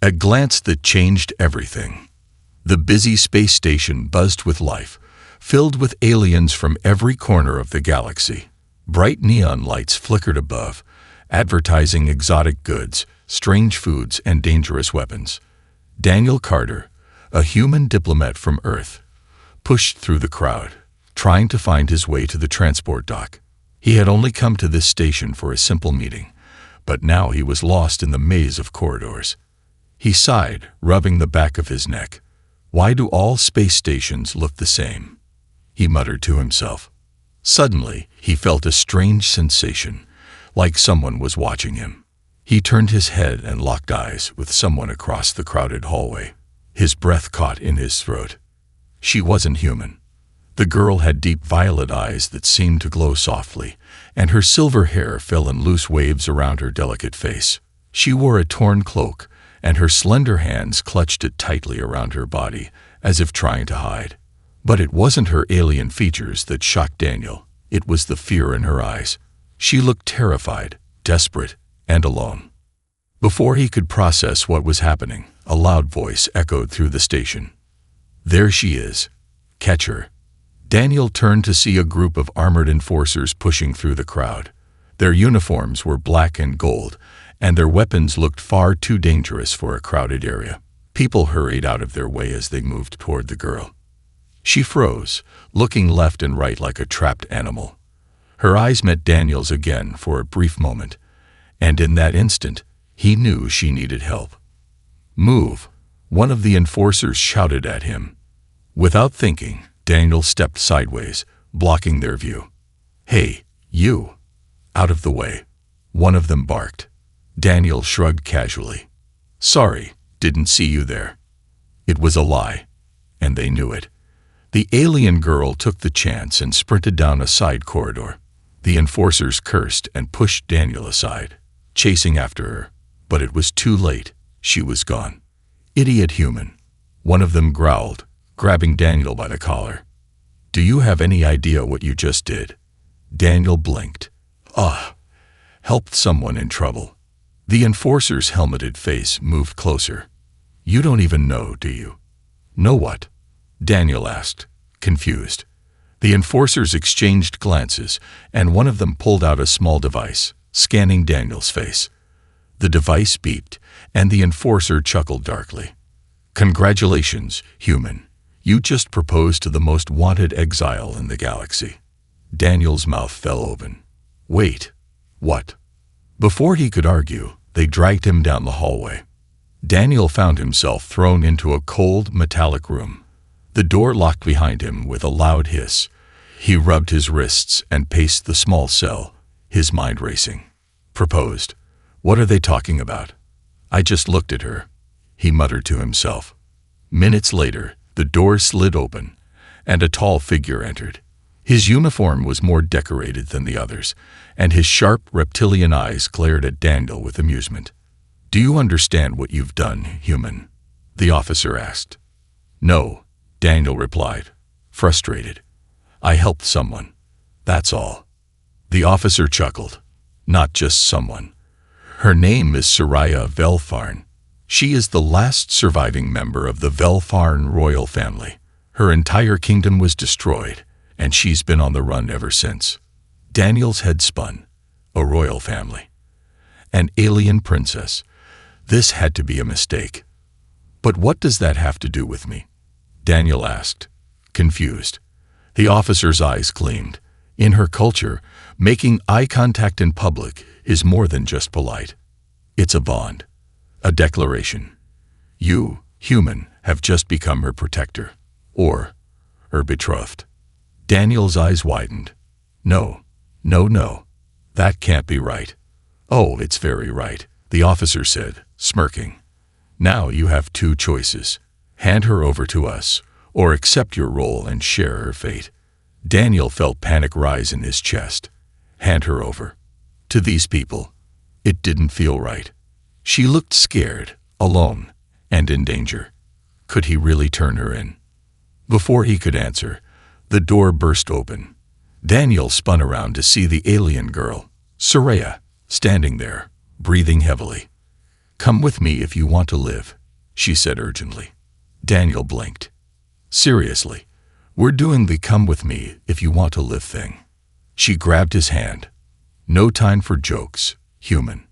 A glance that changed everything. The busy space station buzzed with life, filled with aliens from every corner of the galaxy. Bright neon lights flickered above, advertising exotic goods, strange foods, and dangerous weapons. Daniel Carter, a human diplomat from Earth, pushed through the crowd, trying to find his way to the transport dock. He had only come to this station for a simple meeting, but now he was lost in the maze of corridors. He sighed, rubbing the back of his neck. Why do all space stations look the same? He muttered to himself. Suddenly, he felt a strange sensation, like someone was watching him. He turned his head and locked eyes with someone across the crowded hallway. His breath caught in his throat. She wasn't human. The girl had deep violet eyes that seemed to glow softly, and her silver hair fell in loose waves around her delicate face. She wore a torn cloak, and her slender hands clutched it tightly around her body, as if trying to hide. But it wasn't her alien features that shocked Daniel. It was the fear in her eyes. She looked terrified, desperate, and alone. Before he could process what was happening, a loud voice echoed through the station. There she is. Catch her. Daniel turned to see a group of armored enforcers pushing through the crowd. Their uniforms were black and gold, and their weapons looked far too dangerous for a crowded area. People hurried out of their way as they moved toward the girl. She froze, looking left and right like a trapped animal. Her eyes met Daniel's again for a brief moment, and in that instant, he knew she needed help. Move, one of the enforcers shouted at him. Without thinking, Daniel stepped sideways, blocking their view. Hey, you! Out of the way, one of them barked. Daniel shrugged casually. Sorry, didn't see you there. It was a lie, and they knew it. The alien girl took the chance and sprinted down a side corridor. The enforcers cursed and pushed Daniel aside, chasing after her, but it was too late. She was gone. Idiot human, one of them growled, grabbing Daniel by the collar. Do you have any idea what you just did? Daniel blinked. Helped someone in trouble. The enforcer's helmeted face moved closer. You don't even know, do you? Know what? Daniel asked, confused. The enforcers exchanged glances, and one of them pulled out a small device, scanning Daniel's face. The device beeped, and the enforcer chuckled darkly. Congratulations, human. You just proposed to the most wanted exile in the galaxy. Daniel's mouth fell open. Wait, what? Before he could argue, they dragged him down the hallway. Daniel found himself thrown into a cold, metallic room. The door locked behind him with a loud hiss. He rubbed his wrists and paced the small cell, his mind racing. Proposed. What are they talking about? I just looked at her, he muttered to himself. Minutes later, the door slid open, and a tall figure entered. His uniform was more decorated than the others, and his sharp reptilian eyes glared at Daniel with amusement. Do you understand what you've done, human? The officer asked. No, Daniel replied, frustrated. I helped someone. That's all. The officer chuckled. Not just someone. Her name is Soraya Velfarn. She is the last surviving member of the Velfarn royal family. Her entire kingdom was destroyed, and she's been on the run ever since. Daniel's head spun. A royal family. An alien princess. This had to be a mistake. But what does that have to do with me? Daniel asked, confused. The officer's eyes gleamed. In her culture, making eye contact in public is more than just polite. It's a bond. A declaration. You, human, have just become her protector. Or her betrothed. Daniel's eyes widened. No. That can't be right. Oh, it's very right, the officer said, smirking. Now you have two choices. Hand her over to us, or accept your role and share her fate. Daniel felt panic rise in his chest. Hand her over. To these people. It didn't feel right. She looked scared, alone, and in danger. Could he really turn her in? Before he could answer, the door burst open. Daniel spun around to see the alien girl, Soraya, standing there, breathing heavily. "Come with me if you want to live," she said urgently. Daniel blinked. "Seriously, we're doing the come with me if you want to live thing." She grabbed his hand. "No time for jokes, human."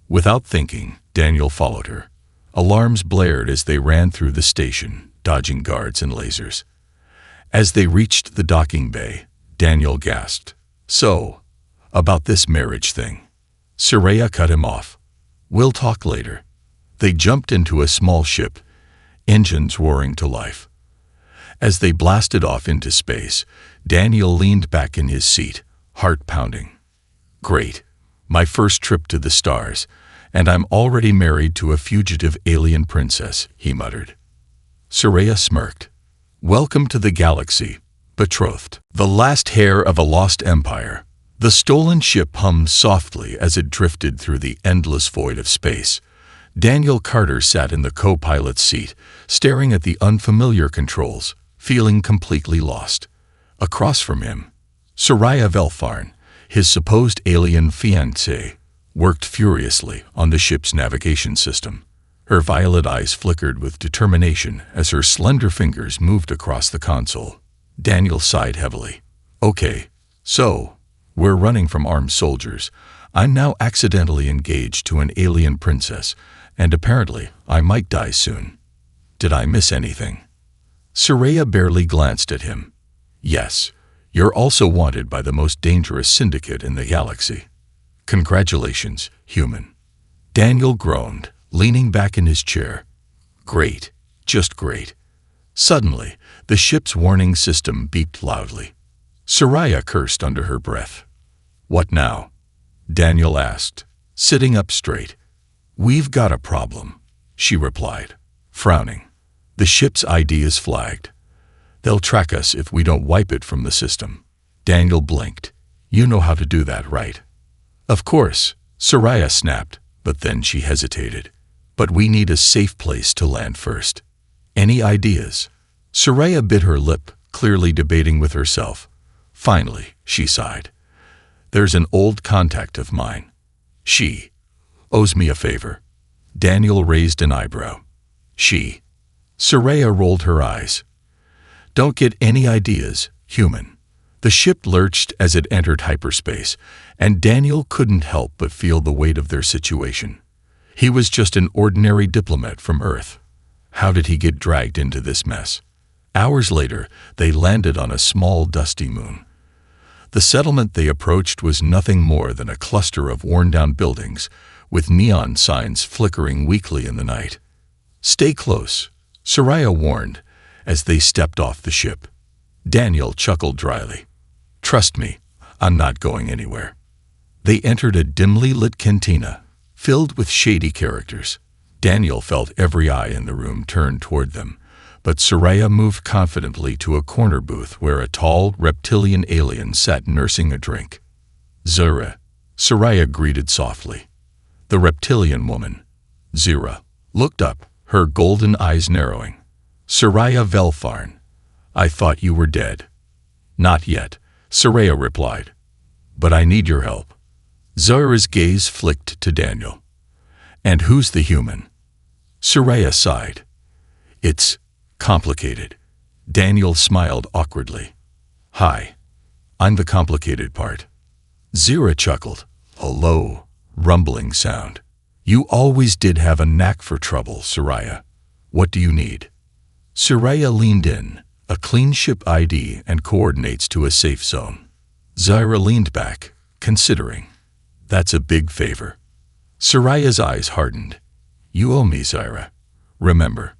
Without thinking, Daniel followed her. Alarms blared as they ran through the station, dodging guards and lasers. As they reached the docking bay, Daniel gasped. "So, about this marriage thing." Soraya cut him off. "We'll talk later." They jumped into a small ship, engines roaring to life. As they blasted off into space, Daniel leaned back in his seat, heart pounding. "Great. My first trip to the stars, and I'm already married to a fugitive alien princess," he muttered. Soraya smirked. "Welcome to the galaxy, Betrothed, the last heir of a lost empire." The stolen ship hummed softly as it drifted through the endless void of space. Daniel Carter sat in the co-pilot's seat, staring at the unfamiliar controls, feeling completely lost. Across from him, Soraya Velfarn, his supposed alien fiancée, worked furiously on the ship's navigation system. Her violet eyes flickered with determination as her slender fingers moved across the console. Daniel sighed heavily. "Okay, so, we're running from armed soldiers. I'm now accidentally engaged to an alien princess, and apparently I might die soon. Did I miss anything?" Soraya barely glanced at him. "Yes, you're also wanted by the most dangerous syndicate in the galaxy." "Congratulations, human." Daniel groaned, leaning back in his chair. "Great, just great." Suddenly, the ship's warning system beeped loudly. Soraya cursed under her breath. "What now?" Daniel asked, sitting up straight. "We've got a problem," she replied, frowning. "The ship's ID is flagged. They'll track us if we don't wipe it from the system." Daniel blinked. "You know how to do that, right?" "Of course," Soraya snapped, but then she hesitated. "But we need a safe place to land first. Any ideas?" Soraya bit her lip, clearly debating with herself. Finally, she sighed. "There's an old contact of mine. She owes me a favor." Daniel raised an eyebrow. "She?" Soraya rolled her eyes. "Don't get any ideas, human." The ship lurched as it entered hyperspace, and Daniel couldn't help but feel the weight of their situation. He was just an ordinary diplomat from Earth. How did he get dragged into this mess? Hours later, they landed on a small, dusty moon. The settlement they approached was nothing more than a cluster of worn-down buildings, with neon signs flickering weakly in the night. "Stay close," Soraya warned, as they stepped off the ship. Daniel chuckled dryly. "Trust me, I'm not going anywhere." They entered a dimly lit cantina, filled with shady characters. Daniel felt every eye in the room turned toward them, but Soraya moved confidently to a corner booth where a tall, reptilian alien sat nursing a drink. "Zura," Soraya greeted softly. The reptilian woman, Zura, looked up, her golden eyes narrowing. "Soraya Velfarn, I thought you were dead." "Not yet," Soraya replied. "But I need your help." Zura's gaze flicked to Daniel. "And who's the human?" Soraya sighed. "It's complicated." Daniel smiled awkwardly. "Hi, I'm the complicated part." Zura chuckled, a low, rumbling sound. "You always did have a knack for trouble, Soraya. What do you need?" Soraya leaned in, a clean ship ID and coordinates to a safe zone. Zura leaned back, considering. "That's a big favor." Soraya's eyes hardened. "You owe me, Zura. Remember."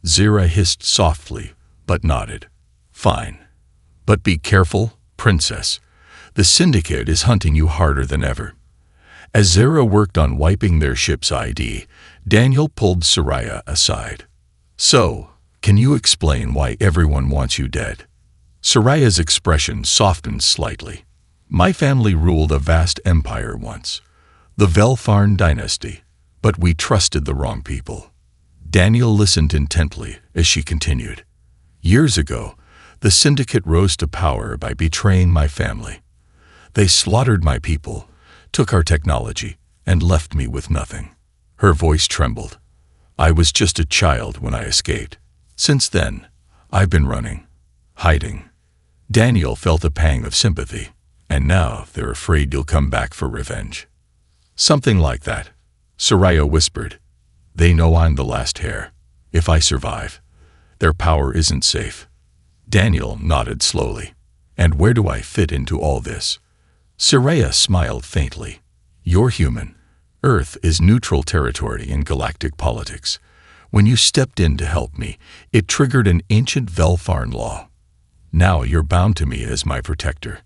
Zura hissed softly, but nodded. "Fine. But be careful, princess. The syndicate is hunting you harder than ever." As Zura worked on wiping their ship's ID, Daniel pulled Soraya aside. "So, can you explain why everyone wants you dead?" Soraya's expression softened slightly. "My family ruled a vast empire once, the Velfarn dynasty, but we trusted the wrong people." Daniel listened intently as she continued. "Years ago, the syndicate rose to power by betraying my family. They slaughtered my people, took our technology, and left me with nothing." Her voice trembled. "I was just a child when I escaped. Since then, I've been running, hiding." Daniel felt a pang of sympathy. "And now they're afraid you'll come back for revenge." "Something like that," Soraya whispered. "They know I'm the last heir. If I survive, their power isn't safe." Daniel nodded slowly. "And where do I fit into all this?" Soraya smiled faintly. "You're human. Earth is neutral territory in galactic politics. When you stepped in to help me, it triggered an ancient Velfarn law. Now you're bound to me as my protector."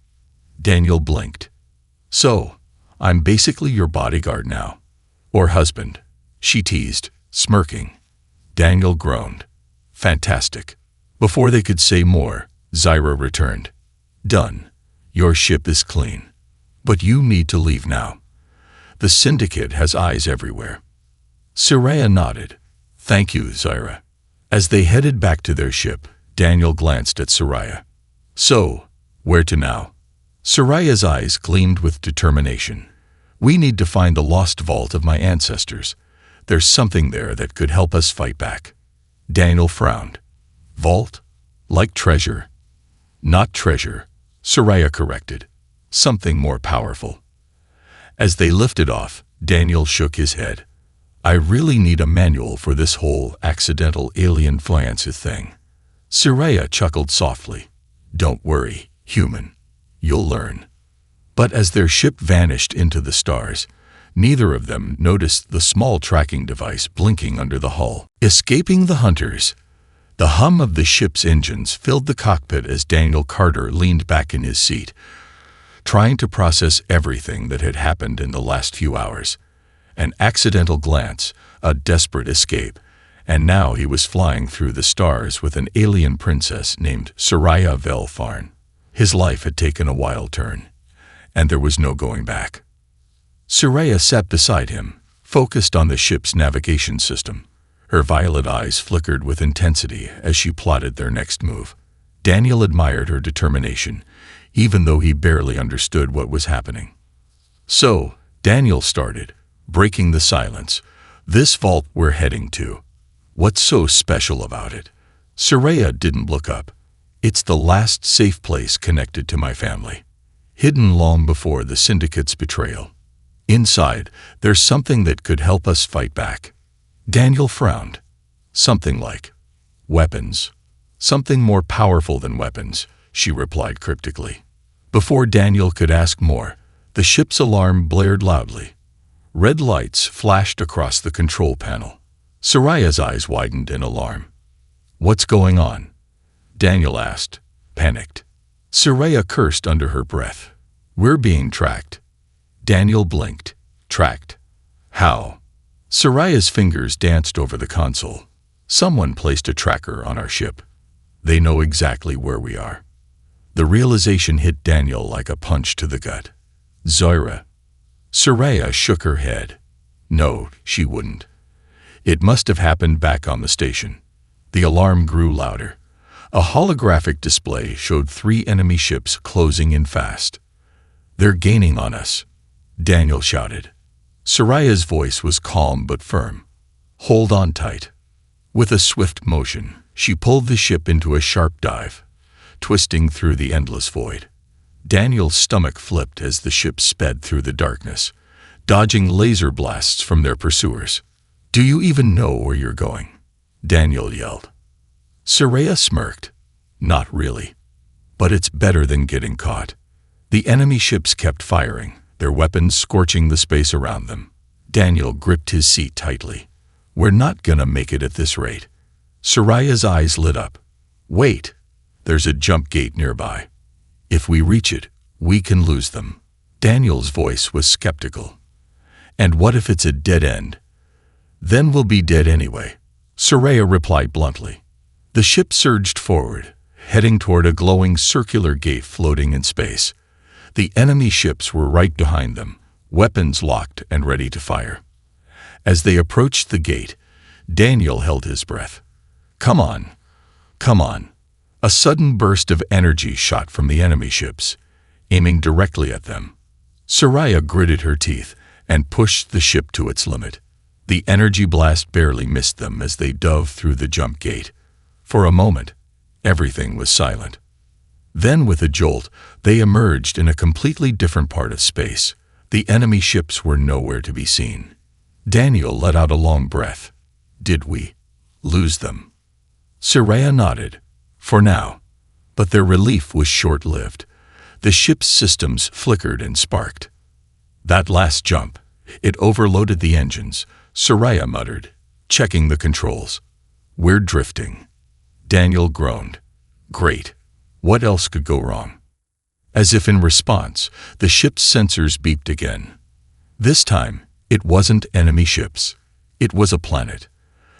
Daniel blinked. "So, I'm basically your bodyguard now. Or husband," she teased, smirking. Daniel groaned. "Fantastic." Before they could say more, Zyra returned. "Done. Your ship is clean. But you need to leave now. The Syndicate has eyes everywhere." Soraya nodded. "Thank you, Zyra." As they headed back to their ship, Daniel glanced at Soraya. "So, where to now?" Soraya's eyes gleamed with determination. "We need to find the lost vault of my ancestors. There's something there that could help us fight back." Daniel frowned. "Vault? Like treasure?" "Not treasure," Soraya corrected. "Something more powerful." As they lifted off, Daniel shook his head. "I really need a manual for this whole accidental alien fluency thing." Soraya chuckled softly. "Don't worry, human. You'll learn." But as their ship vanished into the stars, neither of them noticed the small tracking device blinking under the hull. Escaping the hunters. The hum of the ship's engines filled the cockpit as Daniel Carter leaned back in his seat, trying to process everything that had happened in the last few hours. An accidental glance, a desperate escape, and now he was flying through the stars with an alien princess named Soraya Velfarn. His life had taken a wild turn, and there was no going back. Soraya sat beside him, focused on the ship's navigation system. Her violet eyes flickered with intensity as she plotted their next move. Daniel admired her determination, even though he barely understood what was happening. "So," Daniel started, breaking the silence, "this vault we're heading to. What's so special about it?" Soraya didn't look up. "It's the last safe place connected to my family, hidden long before the Syndicate's betrayal. Inside, there's something that could help us fight back." Daniel frowned. "Something like weapons." "Something more powerful than weapons," she replied cryptically. Before Daniel could ask more, the ship's alarm blared loudly. Red lights flashed across the control panel. Soraya's eyes widened in alarm. "What's going on?" Daniel asked, panicked. Soraya cursed under her breath. "We're being tracked." Daniel blinked. "Tracked? How?" Soraya's fingers danced over the console. "Someone placed a tracker on our ship. They know exactly where we are." The realization hit Daniel like a punch to the gut. "Zyra." Soraya shook her head. "No, she wouldn't. It must have happened back on the station." The alarm grew louder. A holographic display showed 3 enemy ships closing in fast. "They're gaining on us," Daniel shouted. Soraya's voice was calm but firm. "Hold on tight." With a swift motion, she pulled the ship into a sharp dive, twisting through the endless void. Daniel's stomach flipped as the ship sped through the darkness, dodging laser blasts from their pursuers. "Do you even know where you're going?" Daniel yelled. Soraya smirked. "Not really. But it's better than getting caught." The enemy ships kept firing, their weapons scorching the space around them. Daniel gripped his seat tightly. "We're not gonna make it at this rate." Soraya's eyes lit up. "Wait, there's a jump gate nearby. If we reach it, we can lose them." Daniel's voice was skeptical. "And what if it's a dead end?" "Then we'll be dead anyway," Soraya replied bluntly. The ship surged forward, heading toward a glowing circular gate floating in space. The enemy ships were right behind them, weapons locked and ready to fire. As they approached the gate, Daniel held his breath. "Come on, come on." A sudden burst of energy shot from the enemy ships, aiming directly at them. Soraya gritted her teeth and pushed the ship to its limit. The energy blast barely missed them as they dove through the jump gate. For a moment, everything was silent. Then, with a jolt, they emerged in a completely different part of space. The enemy ships were nowhere to be seen. Daniel let out a long breath. Did we lose them? Soraya nodded. For now. But their relief was short-lived. The ship's systems flickered and sparked. That last jump, it overloaded the engines, Soraya muttered, checking the controls. We're drifting. Daniel groaned. Great. What else could go wrong? As if in response, the ship's sensors beeped again. This time, it wasn't enemy ships. It was a planet.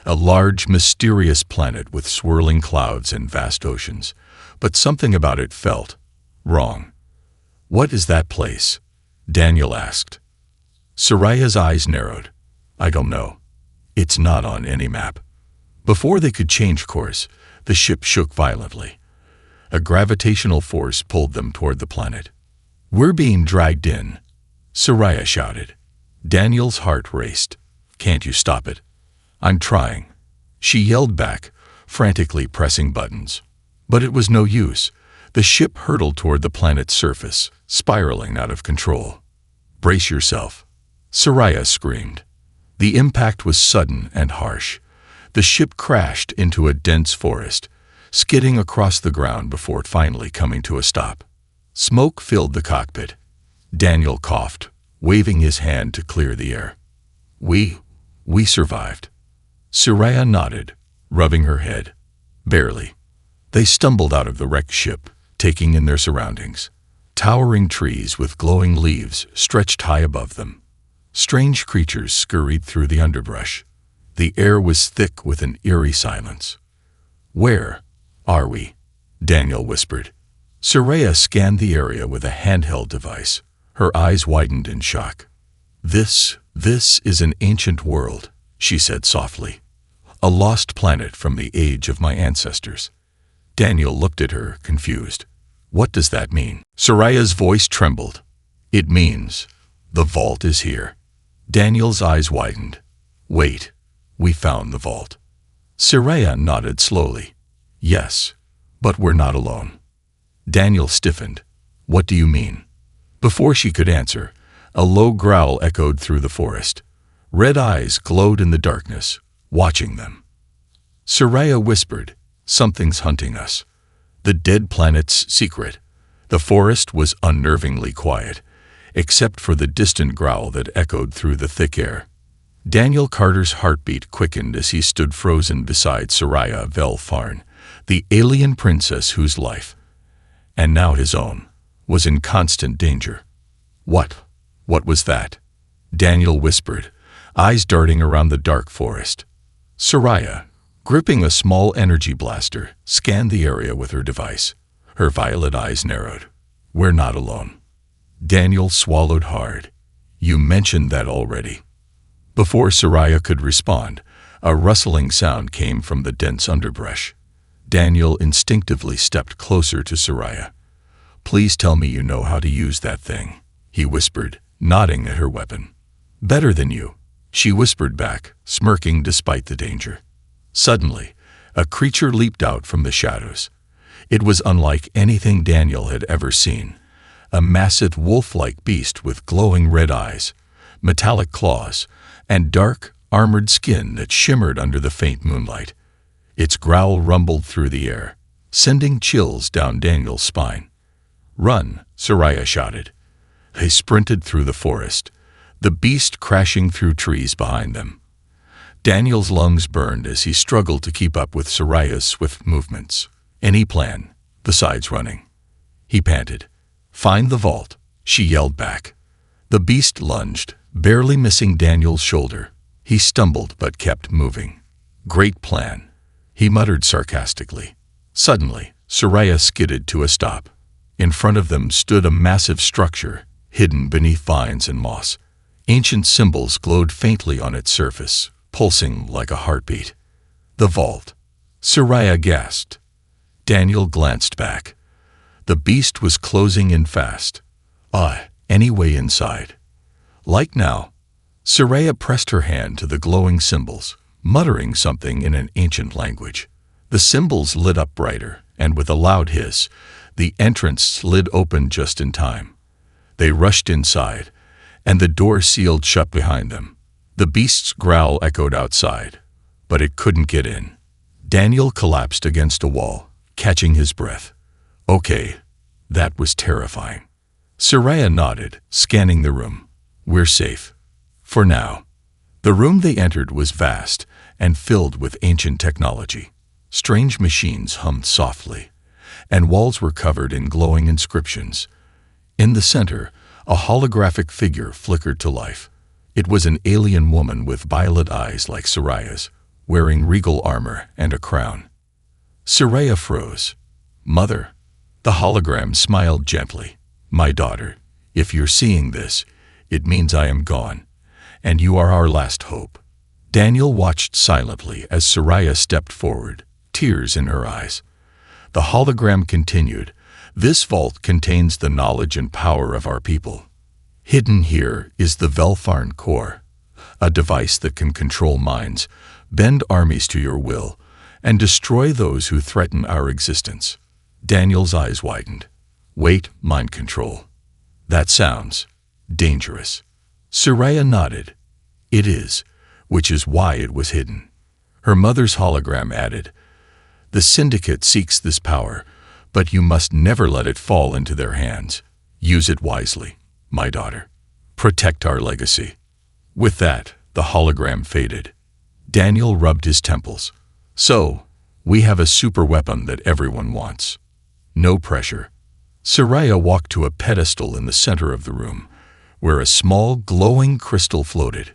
A large, mysterious planet with swirling clouds and vast oceans. But something about it felt wrong. What is that place? Daniel asked. Soraya's eyes narrowed. I don't know. It's not on any map. Before they could change course, the ship shook violently. A gravitational force pulled them toward the planet. We're being dragged in, Soraya shouted. Daniel's heart raced. Can't you stop it? I'm trying. She yelled back, frantically pressing buttons. But it was no use. The ship hurtled toward the planet's surface, spiraling out of control. Brace yourself, Soraya screamed. The impact was sudden and harsh. The ship crashed into a dense forest, skidding across the ground before finally coming to a stop. Smoke filled the cockpit. Daniel coughed, waving his hand to clear the air. We survived. Soraya nodded, rubbing her head. Barely. They stumbled out of the wrecked ship, taking in their surroundings. Towering trees with glowing leaves stretched high above them. Strange creatures scurried through the underbrush. The air was thick with an eerie silence. Where are we? Daniel whispered. Soraya scanned the area with a handheld device. Her eyes widened in shock. This is an ancient world, she said softly. A lost planet from the age of my ancestors. Daniel looked at her, confused. What does that mean? Soraya's voice trembled. It means the vault is here. Daniel's eyes widened. Wait, we found the vault. Soraya nodded slowly. Yes, but we're not alone. Daniel stiffened. What do you mean? Before she could answer, a low growl echoed through the forest. Red eyes glowed in the darkness, watching them. Soraya whispered, Something's hunting us. The dead planet's secret. The forest was unnervingly quiet, except for the distant growl that echoed through the thick air. Daniel Carter's heartbeat quickened as he stood frozen beside Soraya Velfarn, the alien princess whose life, and now his own, was in constant danger. What was that? Daniel whispered, eyes darting around the dark forest. Soraya, gripping a small energy blaster, scanned the area with her device. Her violet eyes narrowed. We're not alone. Daniel swallowed hard. You mentioned that already. Before Soraya could respond, a rustling sound came from the dense underbrush. Daniel instinctively stepped closer to Soraya. Please tell me you know how to use that thing, he whispered, nodding at her weapon. Better than you, she whispered back, smirking despite the danger. Suddenly, a creature leaped out from the shadows. It was unlike anything Daniel had ever seen. A massive wolf-like beast with glowing red eyes, metallic claws, and dark, armored skin that shimmered under the faint moonlight. Its growl rumbled through the air, sending chills down Daniel's spine. Run, Soraya shouted. They sprinted through the forest, the beast crashing through trees behind them. Daniel's lungs burned as he struggled to keep up with Soraya's swift movements. Any plan, besides running? He panted. Find the vault, she yelled back. The beast lunged, barely missing Daniel's shoulder. He stumbled but kept moving. Great plan, he muttered sarcastically. Suddenly, Soraya skidded to a stop. In front of them stood a massive structure, hidden beneath vines and moss. Ancient symbols glowed faintly on its surface, pulsing like a heartbeat. The vault. Soraya gasped. Daniel glanced back. The beast was closing in fast. Any way inside? Like now? Soraya pressed her hand to the glowing symbols, muttering something in an ancient language. The symbols lit up brighter, and with a loud hiss, the entrance slid open just in time. They rushed inside, and the door sealed shut behind them. The beast's growl echoed outside, but it couldn't get in. Daniel collapsed against a wall, catching his breath. Okay, that was terrifying. Soraya nodded, scanning the room. We're safe. For now. The room they entered was vast and filled with ancient technology. Strange machines hummed softly, and walls were covered in glowing inscriptions. In the center, a holographic figure flickered to life. It was an alien woman with violet eyes like Soraya's, wearing regal armor and a crown. Soraya froze. Mother. The hologram smiled gently. My daughter, if you're seeing this, it means I am gone, and you are our last hope. Daniel watched silently as Soraya stepped forward, tears in her eyes. The hologram continued. This vault contains the knowledge and power of our people. Hidden here is the Velfarn core, a device that can control minds, bend armies to your will, and destroy those who threaten our existence. Daniel's eyes widened. Wait, mind control. That sounds dangerous. Soraya nodded. It is, which is why it was hidden. Her mother's hologram added, the Syndicate seeks this power, but you must never let it fall into their hands. Use it wisely, my daughter. Protect our legacy. With that, the hologram faded. Daniel rubbed his temples. So, we have a super weapon that everyone wants. No pressure. Soraya walked to a pedestal in the center of the room, where a small, glowing crystal floated.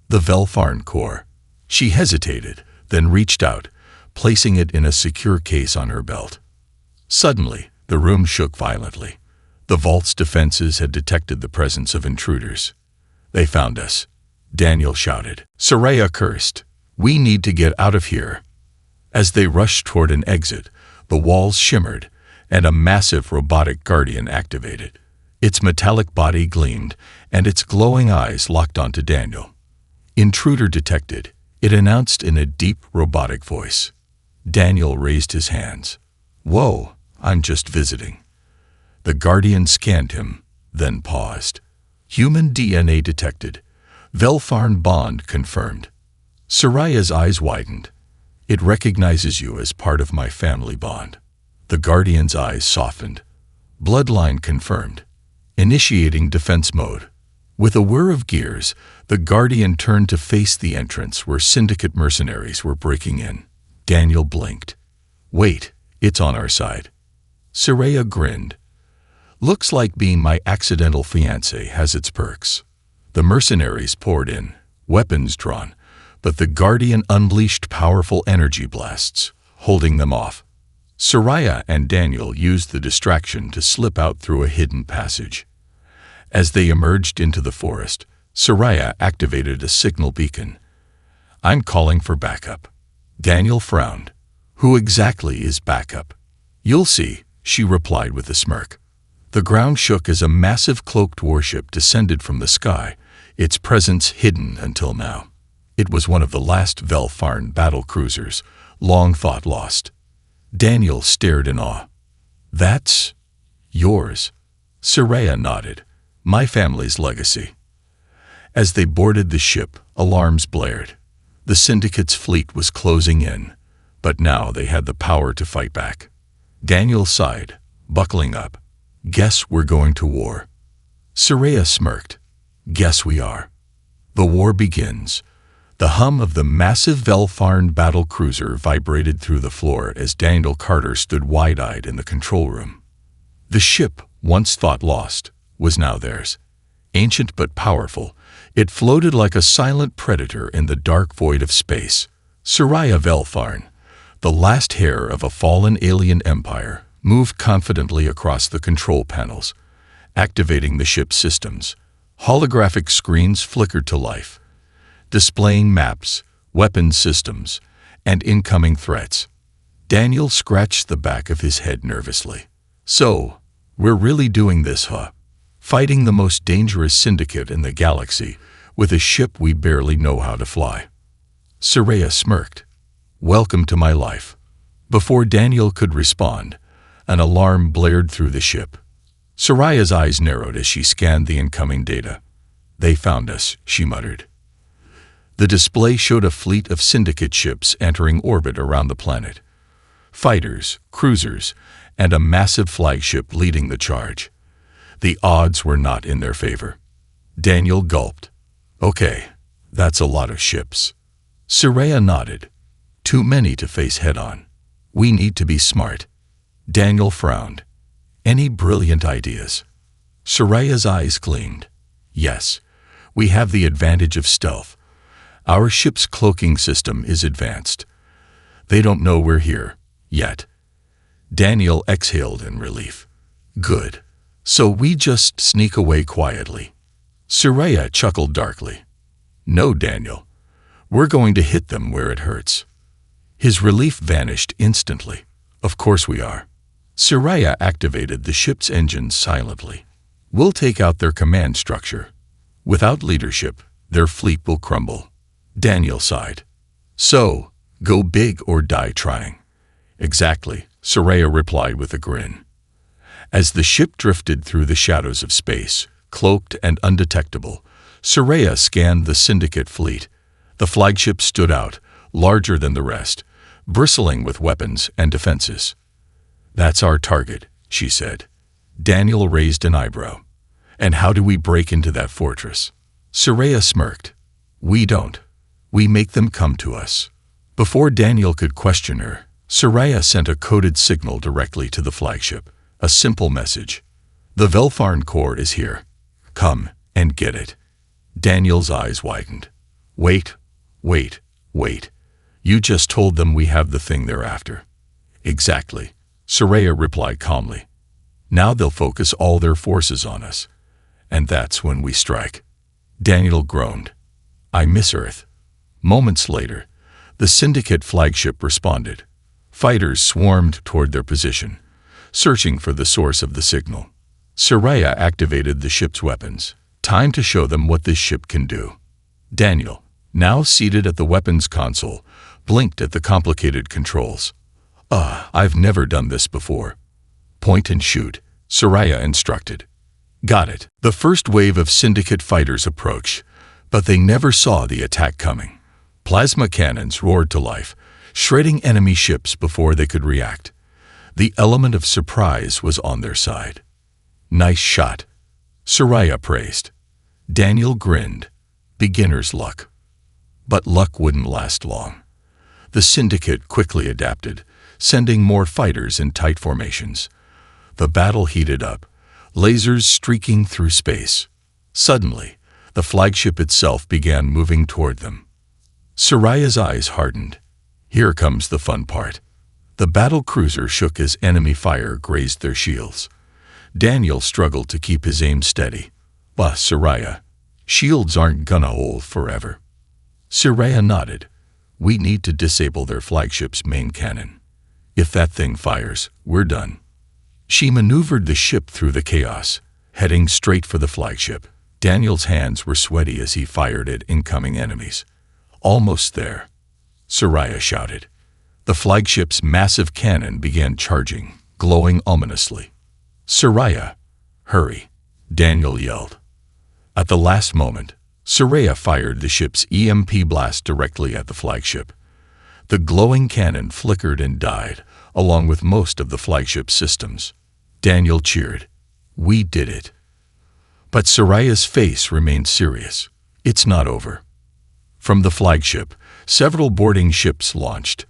The Velfarn core. She hesitated, then reached out, placing it in a secure case on her belt. Suddenly, the room shook violently. The vault's defenses had detected the presence of intruders. They found us, Daniel shouted. Soraya cursed. We need to get out of here. As they rushed toward an exit, the walls shimmered, and a massive robotic guardian activated. Its metallic body gleamed, and its glowing eyes locked onto Daniel. Intruder detected, it announced in a deep, robotic voice. Daniel raised his hands. Whoa, I'm just visiting. The guardian scanned him, then paused. Human DNA detected. Velfarn bond confirmed. Soraya's eyes widened. It recognizes you as part of my family bond. The guardian's eyes softened. Bloodline confirmed. Initiating defense mode. With a whir of gears, the guardian turned to face the entrance where Syndicate mercenaries were breaking in. Daniel blinked. Wait, it's on our side. Soraya grinned. Looks like being my accidental fiancé has its perks. The mercenaries poured in, weapons drawn, but the guardian unleashed powerful energy blasts, holding them off. Soraya and Daniel used the distraction to slip out through a hidden passage. As they emerged into the forest, Soraya activated a signal beacon. I'm calling for backup. Daniel frowned. Who exactly is backup? You'll see, she replied with a smirk. The ground shook as a massive cloaked warship descended from the sky, its presence hidden until now. It was one of the last Velfarn battle cruisers, long thought lost. Daniel stared in awe. That's yours. Soraya nodded. My family's legacy. As they boarded the ship, alarms blared. The Syndicate's fleet was closing in, but now they had the power to fight back. Daniel sighed, buckling up. Guess we're going to war. Soraya smirked. Guess we are. The war begins. The hum of the massive Velfarn battle cruiser vibrated through the floor as Daniel Carter stood wide-eyed in the control room. The ship, once thought lost, was now theirs. Ancient but powerful, it floated like a silent predator in the dark void of space. Soraya Velfarn, the last heir of a fallen alien empire, moved confidently across the control panels, activating the ship's systems. Holographic screens flickered to life, displaying maps, weapons systems, and incoming threats. Daniel scratched the back of his head nervously. So, we're really doing this, huh? Fighting the most dangerous syndicate in the galaxy, with a ship we barely know how to fly. Soraya smirked. Welcome to my life. Before Daniel could respond, an alarm blared through the ship. Soraya's eyes narrowed as she scanned the incoming data. They found us, she muttered. The display showed a fleet of syndicate ships entering orbit around the planet. Fighters, cruisers, and a massive flagship leading the charge. The odds were not in their favor. Daniel gulped. Okay, that's a lot of ships. Soraya nodded. Too many to face head-on. We need to be smart. Daniel frowned. Any brilliant ideas? Soraya's eyes gleamed. Yes, we have the advantage of stealth. Our ship's cloaking system is advanced. They don't know we're here, yet. Daniel exhaled in relief. Good. So we just sneak away quietly. Soraya chuckled darkly. No, Daniel. We're going to hit them where it hurts. His relief vanished instantly. Of course we are. Soraya activated the ship's engines silently. We'll take out their command structure. Without leadership, their fleet will crumble. Daniel sighed. So, go big or die trying. Exactly, Soraya replied with a grin. As the ship drifted through the shadows of space, cloaked and undetectable, Soraya scanned the syndicate fleet. The flagship stood out, larger than the rest, bristling with weapons and defenses. That's our target, she said. Daniel raised an eyebrow. And how do we break into that fortress? Soraya smirked. We don't. We make them come to us. Before Daniel could question her, Soraya sent a coded signal directly to the flagship. A simple message. The Velfarn core is here. Come and get it. Daniel's eyes widened. Wait. You just told them we have the thing they're after. Exactly, Soraya replied calmly. Now they'll focus all their forces on us. And that's when we strike. Daniel groaned. I miss Earth. Moments later, the Syndicate flagship responded. Fighters swarmed toward their position, searching for the source of the signal. Soraya activated the ship's weapons. Time to show them what this ship can do. Daniel, now seated at the weapons console, blinked at the complicated controls. I've never done this before. Point and shoot, Soraya instructed. Got it. The first wave of Syndicate fighters approached, but they never saw the attack coming. Plasma cannons roared to life, shredding enemy ships before they could react. The element of surprise was on their side. Nice shot, Soraya praised. Daniel grinned. Beginner's luck. But luck wouldn't last long. The Syndicate quickly adapted, sending more fighters in tight formations. The battle heated up, lasers streaking through space. Suddenly, the flagship itself began moving toward them. Soraya's eyes hardened. Here comes the fun part. The battle cruiser shook as enemy fire grazed their shields. Daniel struggled to keep his aim steady. Soraya, shields aren't gonna hold forever. Soraya nodded. We need to disable their flagship's main cannon. If that thing fires, we're done. She maneuvered the ship through the chaos, heading straight for the flagship. Daniel's hands were sweaty as he fired at incoming enemies. Almost there, Soraya shouted. The flagship's massive cannon began charging, glowing ominously. Soraya, hurry, Daniel yelled. At the last moment, Soraya fired the ship's EMP blast directly at the flagship. The glowing cannon flickered and died, along with most of the flagship's systems. Daniel cheered. We did it. But Soraya's face remained serious. It's not over. From the flagship, several boarding ships launched,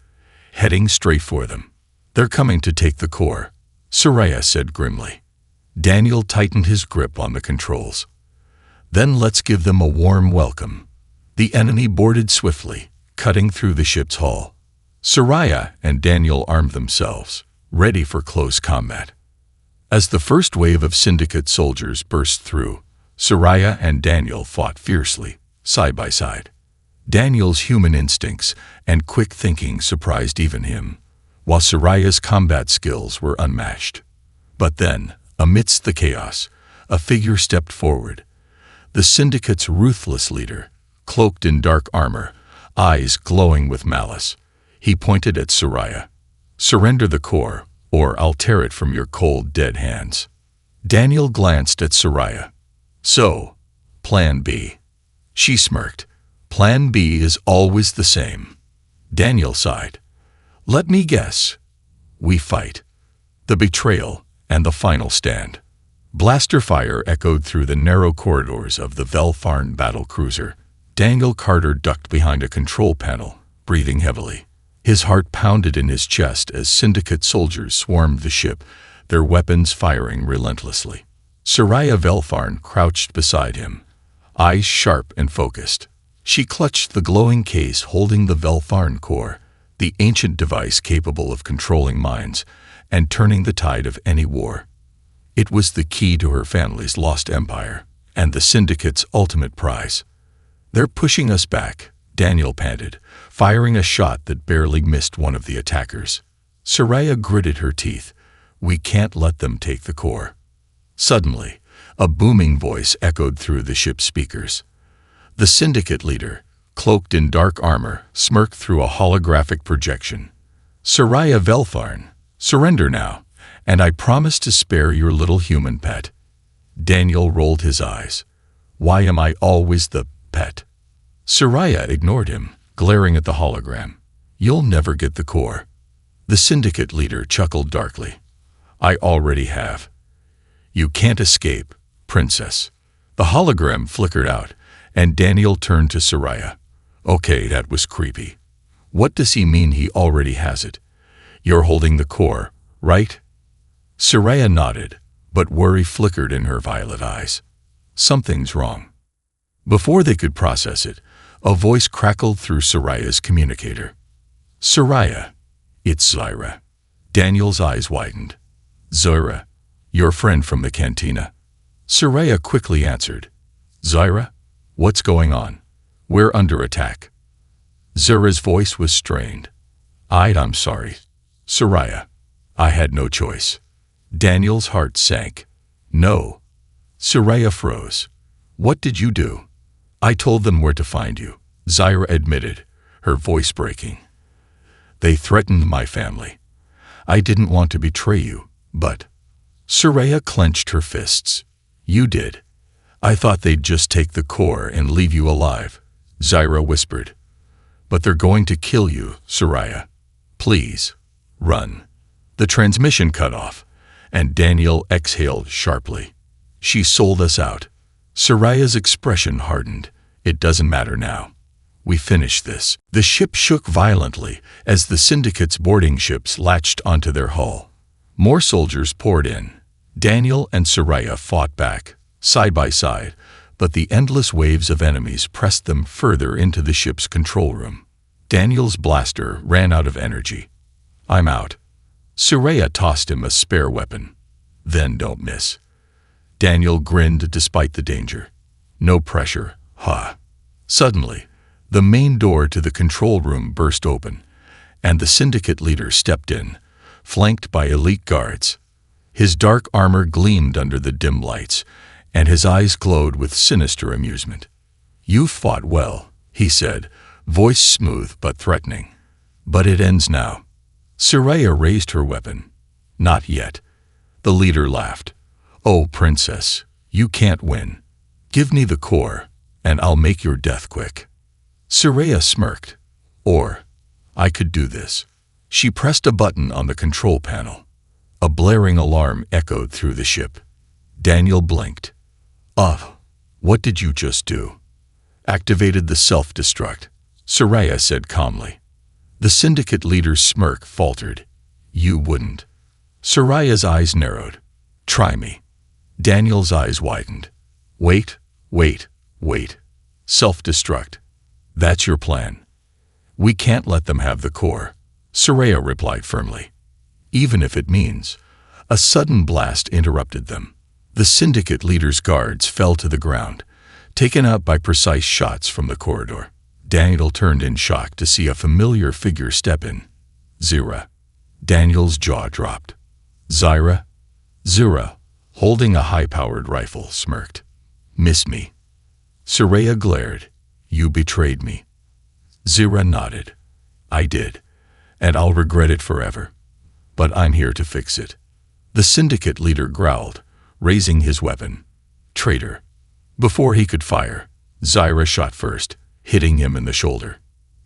heading straight for them. They're coming to take the core, Soraya said grimly. Daniel tightened his grip on the controls. Then let's give them a warm welcome. The enemy boarded swiftly, cutting through the ship's hull. Soraya and Daniel armed themselves, ready for close combat. As the first wave of Syndicate soldiers burst through, Soraya and Daniel fought fiercely, side by side. Daniel's human instincts and quick thinking surprised even him, while Soraya's combat skills were unmatched. But then, amidst the chaos, a figure stepped forward. The syndicate's ruthless leader, cloaked in dark armor, eyes glowing with malice. He pointed at Soraya. "Surrender the core, or I'll tear it from your cold, dead hands." Daniel glanced at Soraya. "So, Plan B." She smirked. "Plan B is always the same." Daniel sighed. "Let me guess. We fight." The betrayal and the final stand. Blaster fire echoed through the narrow corridors of the Velfarn battle cruiser. Daniel Carter ducked behind a control panel, breathing heavily. His heart pounded in his chest as syndicate soldiers swarmed the ship, their weapons firing relentlessly. Soraya Velfarn crouched beside him, eyes sharp and focused. She clutched the glowing case holding the Velfarn core, the ancient device capable of controlling minds and turning the tide of any war. It was the key to her family's lost empire, and the syndicate's ultimate prize. "They're pushing us back," Daniel panted, firing a shot that barely missed one of the attackers. Soraya gritted her teeth. "We can't let them take the core." Suddenly, a booming voice echoed through the ship's speakers. The syndicate leader, cloaked in dark armor, smirked through a holographic projection. "Soraya Velfarn, surrender now, and I promise to spare your little human pet." Daniel rolled his eyes. "Why am I always the pet?" Soraya ignored him, glaring at the hologram. "You'll never get the core." The syndicate leader chuckled darkly. "I already have." "You can't escape, princess." The hologram flickered out, and Daniel turned to Soraya. "Okay, that was creepy. What does he mean he already has it? You're holding the core, right?" Soraya nodded, but worry flickered in her violet eyes. "Something's wrong." Before they could process it, a voice crackled through Soraya's communicator. "Soraya, it's Zyra." Daniel's eyes widened. "Zyra, your friend from the cantina." Soraya quickly answered. "Zyra, what's going on? We're under attack." Zyra's voice was strained. "I'm sorry, Soraya. I had no choice." Daniel's heart sank. "No." Soraya froze. "What did you do?" "I told them where to find you," Zyra admitted, her voice breaking. "They threatened my family. I didn't want to betray you, but—" Soraya clenched her fists. "You did. I thought they'd just take the core and leave you alive," Zyra whispered. "But they're going to kill you, Soraya. Please, run." The transmission cut off, and Daniel exhaled sharply. "She sold us out." Soraya's expression hardened. "It doesn't matter now. We finished this." The ship shook violently as the syndicate's boarding ships latched onto their hull. More soldiers poured in. Daniel and Soraya fought back, side by side, but the endless waves of enemies pressed them further into the ship's control room. Daniel's blaster ran out of energy. "I'm out." Soraya tossed him a spare weapon. "Then don't miss." Daniel grinned despite the danger. "No pressure, huh?" Suddenly, the main door to the control room burst open, and the syndicate leader stepped in, flanked by elite guards. His dark armor gleamed under the dim lights, and his eyes glowed with sinister amusement. "You fought well," he said, voice smooth but threatening. "But it ends now." Soraya raised her weapon. "Not yet." The leader laughed. "Oh, princess, you can't win. Give me the core, and I'll make your death quick." Soraya smirked. "Or, I could do this." She pressed a button on the control panel. A blaring alarm echoed through the ship. Daniel blinked. What did you just do?" "Activated the self-destruct," Soraya said calmly. The syndicate leader's smirk faltered. "You wouldn't." Soraya's eyes narrowed. "Try me." Daniel's eyes widened. Wait. Self-destruct. That's your plan." "We can't let them have the core," Soraya replied firmly. "Even if it means—" A sudden blast interrupted them. The syndicate leader's guards fell to the ground, taken out by precise shots from the corridor. Daniel turned in shock to see a familiar figure step in. Zyra. Daniel's jaw dropped. "Zyra?" Zyra, holding a high-powered rifle, smirked. "Miss me." Soraya glared. You betrayed me. Zira nodded. I did, and I'll regret it forever. But I'm here to fix it. The syndicate leader growled, raising his weapon. Traitor. Before he could fire, Zira shot first, hitting him in the shoulder.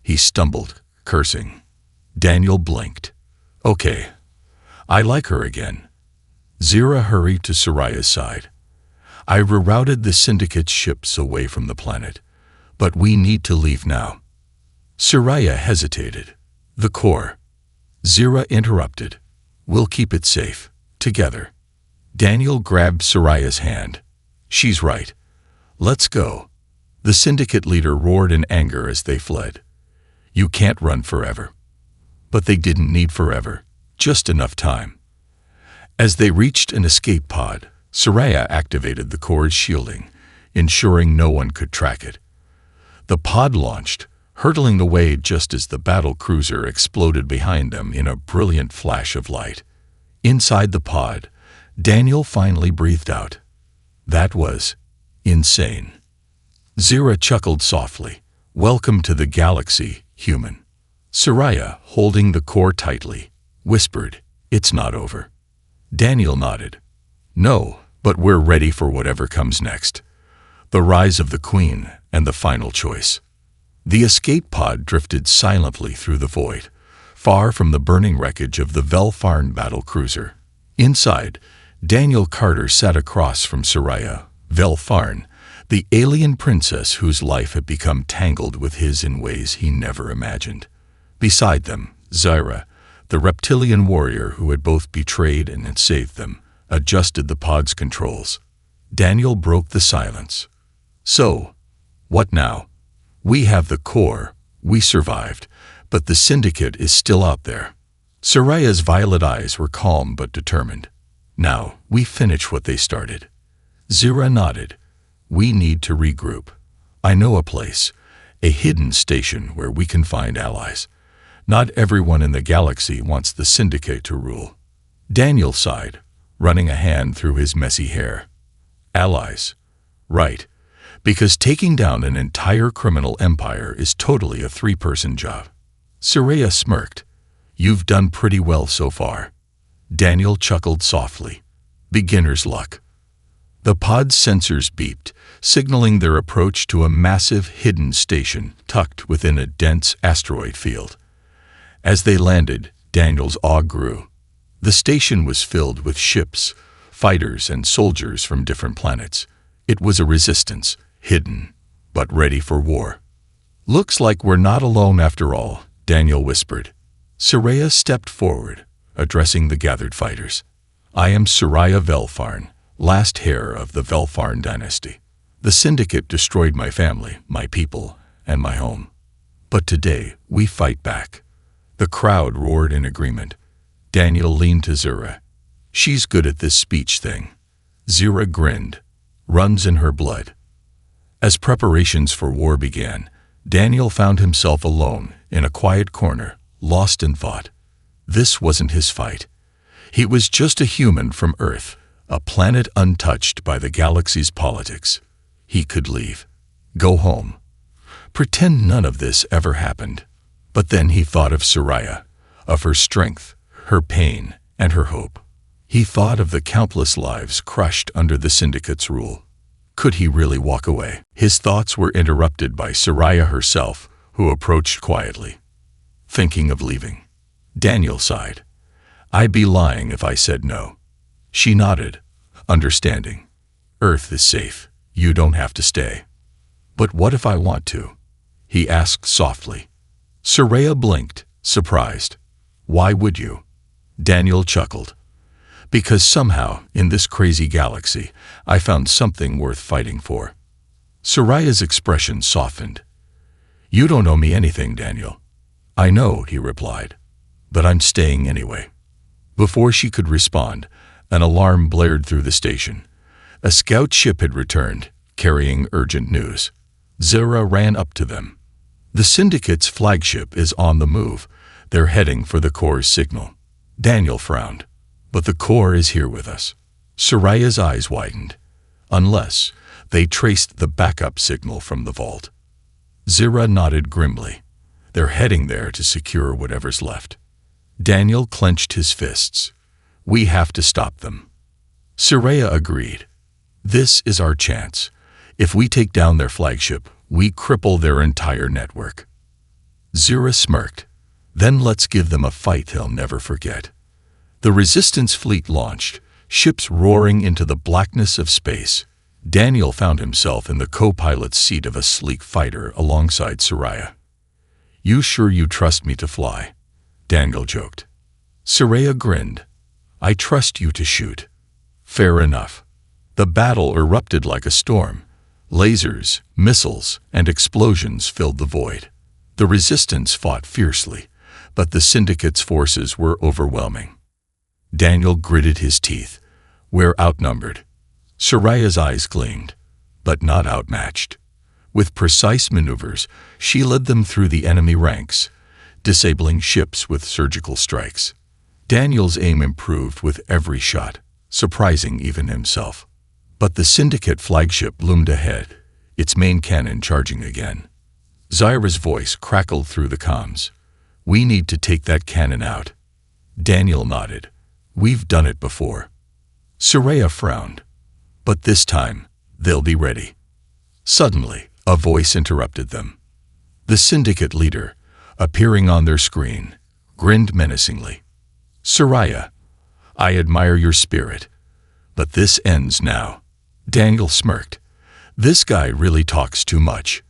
He stumbled, cursing. Daniel blinked. Okay. I like her again. Zira hurried to Soraya's side. I rerouted the syndicate's ships away from the planet, but we need to leave now. Soraya hesitated. The core. Zira interrupted. We'll keep it safe, together. Daniel grabbed Soraya's hand. She's right. Let's go. The syndicate leader roared in anger as they fled. You can't run forever. But they didn't need forever, just enough time. As they reached an escape pod, Soraya activated the core's shielding, ensuring no one could track it. The pod launched, hurtling away just as the battle cruiser exploded behind them in a brilliant flash of light. Inside the pod, Daniel finally breathed out. That was insane. Zira chuckled softly. Welcome to the galaxy, human. Soraya, holding the core tightly, whispered, It's not over. Daniel nodded. No, but we're ready for whatever comes next. The rise of the Queen and the final choice. The escape pod drifted silently through the void, far from the burning wreckage of the Velfarn battle cruiser. Inside, Daniel Carter sat across from Soraya. Velfarn, the alien princess whose life had become tangled with his in ways he never imagined. Beside them, Zira, the reptilian warrior who had both betrayed and had saved them, adjusted the pod's controls. Daniel broke the silence. So, what now? We have the core, we survived, but the syndicate is still out there. Soraya's violet eyes were calm but determined. Now, we finish what they started. Zira nodded. We need to regroup. I know a place, a hidden station where we can find allies. Not everyone in the galaxy wants the syndicate to rule. Daniel sighed, running a hand through his messy hair. Allies. Right. Because taking down an entire criminal empire is totally a three-person job. Soraya smirked. You've done pretty well so far. Daniel chuckled softly. Beginner's luck. The pod's sensors beeped, signaling their approach to a massive hidden station tucked within a dense asteroid field. As they landed, Daniel's awe grew. The station was filled with ships, fighters, and soldiers from different planets. It was a resistance, hidden, but ready for war. Looks like we're not alone after all, Daniel whispered. Soraya stepped forward, addressing the gathered fighters. I am Soraya Velfarn, last heir of the Velfarn dynasty. The syndicate destroyed my family, my people, and my home. But today, we fight back. The crowd roared in agreement. Daniel leaned to Zira. She's good at this speech thing. Zira grinned. Runs in her blood. As preparations for war began, Daniel found himself alone in a quiet corner, lost in thought. This wasn't his fight. He was just a human from Earth, a planet untouched by the galaxy's politics. He could leave. Go home. Pretend none of this ever happened. But then he thought of Soraya, of her strength, her pain, and her hope. He thought of the countless lives crushed under the syndicate's rule. Could he really walk away? His thoughts were interrupted by Soraya herself, who approached quietly. Thinking of leaving. Daniel sighed. I'd be lying if I said no. She nodded, understanding. Earth is safe. You don't have to stay. But what if I want to? He asked softly. Soraya blinked, surprised. Why would you? Daniel chuckled. Because somehow, in this crazy galaxy, I found something worth fighting for. Soraya's expression softened. You don't owe me anything, Daniel. I know, he replied. But I'm staying anyway. Before she could respond, an alarm blared through the station. A scout ship had returned, carrying urgent news. Zira ran up to them. The syndicate's flagship is on the move. They're heading for the core's signal. Daniel frowned. But the core is here with us. Soraya's eyes widened. Unless They traced the backup signal from the vault. Zira nodded grimly. They're heading there to secure whatever's left. Daniel clenched his fists. We have to stop them. Soraya agreed. This is our chance. If we take down their flagship, we cripple their entire network. Zira smirked. Then let's give them a fight they'll never forget. The Resistance fleet launched, ships roaring into the blackness of space. Daniel found himself in the co-pilot's seat of a sleek fighter alongside Soraya. You sure you trust me to fly? Daniel joked. Soraya grinned. I trust you to shoot. Fair enough. The battle erupted like a storm. Lasers, missiles, and explosions filled the void. The Resistance fought fiercely, but the Syndicate's forces were overwhelming. Daniel gritted his teeth. We're outnumbered. Soraya's eyes gleamed, but not outmatched. With precise maneuvers, she led them through the enemy ranks, disabling ships with surgical strikes. Daniel's aim improved with every shot, surprising even himself. But the Syndicate flagship loomed ahead, its main cannon charging again. Zyra's voice crackled through the comms. We need to take that cannon out. Daniel nodded. We've done it before. Soraya frowned. But this time, they'll be ready. Suddenly, a voice interrupted them. The Syndicate leader, appearing on their screen, grinned menacingly. Soraya, I admire your spirit, but this ends now. Daniel smirked. This guy really talks too much.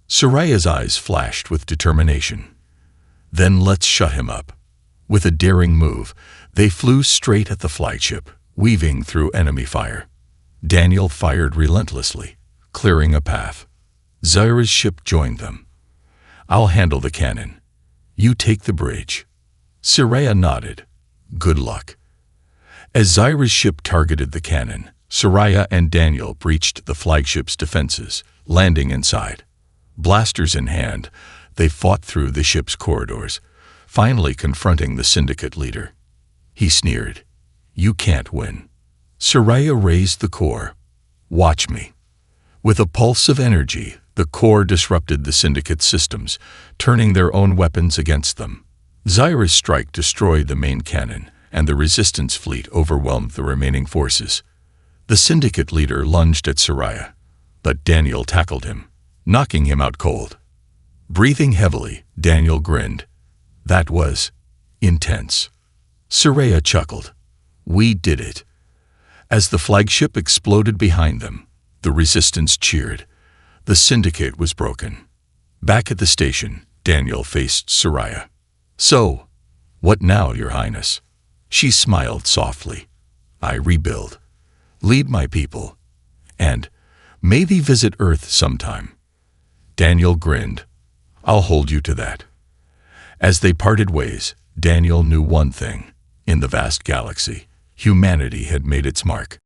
Soraya's eyes flashed with determination. Then let's shut him up. With a daring move, they flew straight at the flagship, weaving through enemy fire. Daniel fired relentlessly, clearing a path. Zyra's ship joined them. I'll handle the cannon. You take the bridge. Soraya nodded. Good luck. As Zyra's ship targeted the cannon, Soraya and Daniel breached the flagship's defenses, landing inside. Blasters in hand, they fought through the ship's corridors, finally confronting the Syndicate leader. He sneered. You can't win. Soraya raised the core. Watch me. With a pulse of energy, the core disrupted the Syndicate's systems, turning their own weapons against them. Zyra's strike destroyed the main cannon, and the Resistance fleet overwhelmed the remaining forces. The Syndicate leader lunged at Soraya, but Daniel tackled him, knocking him out cold. Breathing heavily, Daniel grinned. That was intense. Soraya chuckled. We did it. As the flagship exploded behind them, the Resistance cheered. The Syndicate was broken. Back at the station, Daniel faced Soraya. So, what now, Your Highness? She smiled softly. I rebuild. Lead my people. And maybe visit Earth sometime. Daniel grinned. I'll hold you to that. As they parted ways, Daniel knew one thing. In the vast galaxy, humanity had made its mark.